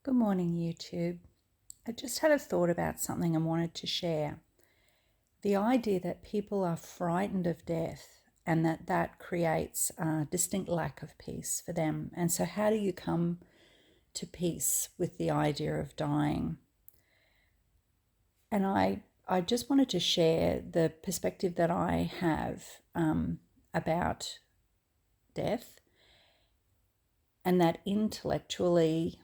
Good morning, YouTube. I just had a thought about something and wanted to share. The idea that people are frightened of death and that creates a distinct lack of peace for them. And so, how do you come to peace with the idea of dying? And I just wanted to share the perspective that I have about death, and that intellectually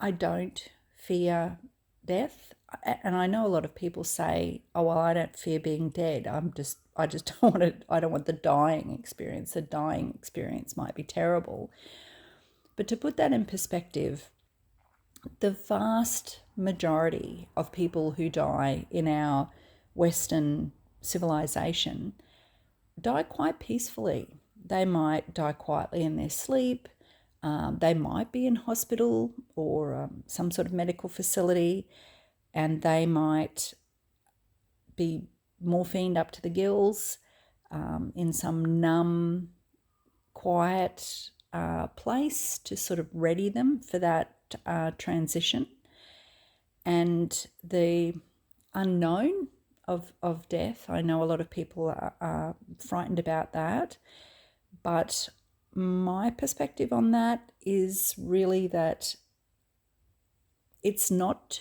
I don't fear death. And I know a lot of people say, "Oh, well, I don't fear being dead. I just don't want it. I don't want the dying experience. The dying experience might be terrible." But to put that in perspective, the vast majority of people who die in our Western civilization die quite peacefully. They might die quietly in their sleep. They might be in hospital or some sort of medical facility, and they might be morphined up to the gills in some numb, quiet place to sort of ready them for that transition. And the unknown of death, I know a lot of people are frightened about that, but my perspective on that is really that it's not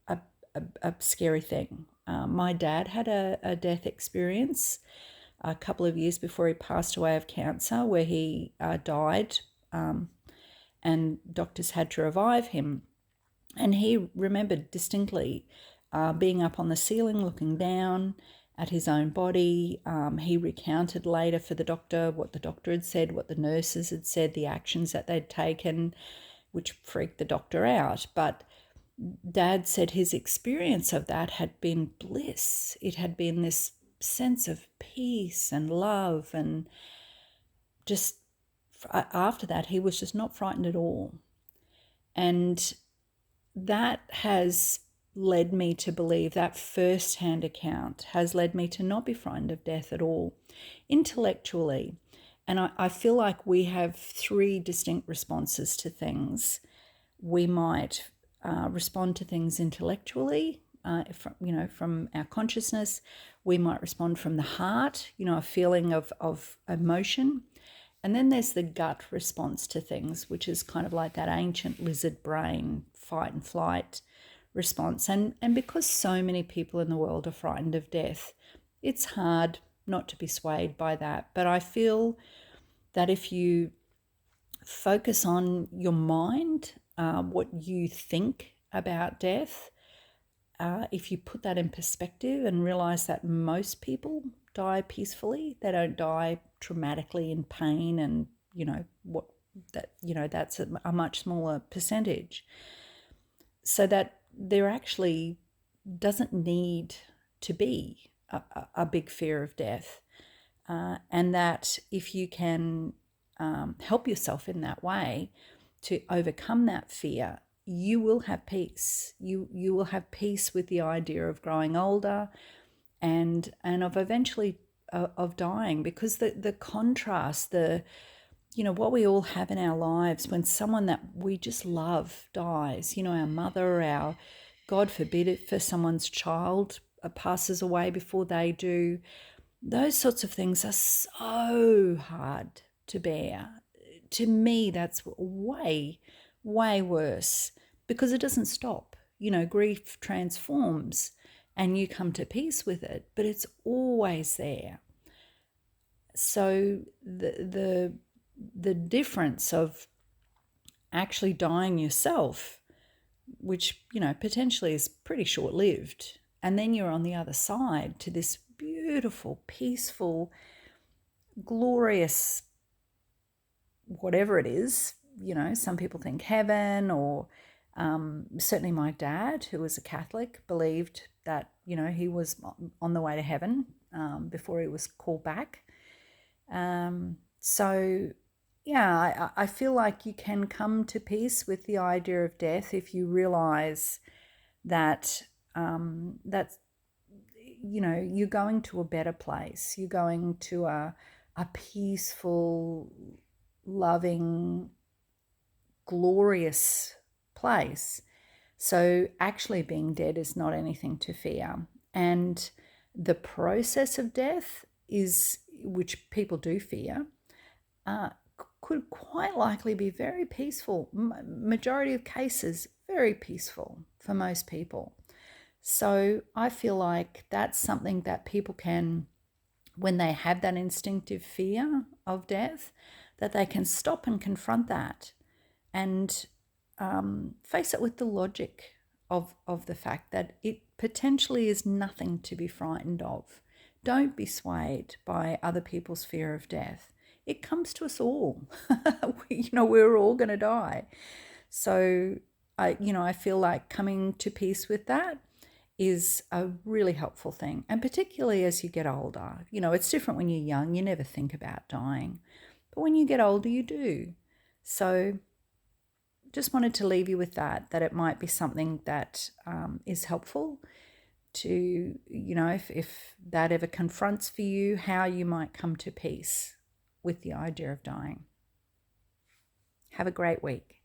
a scary thing. My dad had a death experience a couple of years before he passed away of cancer, where he died, and doctors had to revive him. And he remembered distinctly being up on the ceiling looking down at his own body. He recounted later for the doctor what the doctor had said, what the nurses had said, the actions that they'd taken, which freaked the doctor out. But Dad said his experience of that had been bliss. It had been this sense of peace and love, and just after that, he was just not frightened at all. And that has led me to believe, that first-hand account has led me to not be frightened of death at all, intellectually. And I feel like we have three distinct responses to things. We might respond to things intellectually, from our consciousness. We might respond from the heart, a feeling of emotion. And then there's the gut response to things, which is kind of like that ancient lizard brain fight and flight response. And because so many people in the world are frightened of death, it's hard not to be swayed by that. But I feel that if you focus on your mind, what you think about death, if you put that in perspective and realize that most people die peacefully, they don't die traumatically in pain, and that's a much smaller percentage. So that there actually doesn't need to be a big fear of death, and that if you can help yourself in that way to overcome that fear, you will have peace. You will have peace with the idea of growing older, and of eventually of dying, because the contrast, what we all have in our lives when someone that we just love dies, our mother, our, God forbid, it for someone's child passes away before they do. Those sorts of things are so hard to bear. To me, that's way, way worse, because it doesn't stop. Grief transforms and you come to peace with it, but it's always there. So the difference of actually dying yourself, which potentially is pretty short-lived, and then you're on the other side to this beautiful, peaceful, glorious, whatever it is. Some people think heaven, or certainly my dad, who was a Catholic, believed that he was on the way to heaven before he was called back. So yeah, I feel like you can come to peace with the idea of death if you realize that you're going to a better place. You're going to a peaceful, loving, glorious place. So actually being dead is not anything to fear. And the process of death is, which people do fear, could quite likely be very peaceful. Majority of cases, very peaceful for most people. So I feel like that's something that people can, when they have that instinctive fear of death, that they can stop and confront that and face it with the logic of the fact that it potentially is nothing to be frightened of. Don't be swayed by other people's fear of death. It comes to us all. We're all going to die. So, I feel like coming to peace with that is a really helpful thing. And particularly as you get older, it's different when you're young. You never think about dying. But when you get older, you do. So just wanted to leave you with that it might be something that is helpful to, if that ever confronts for you, how you might come to peace with the idea of dying. Have a great week.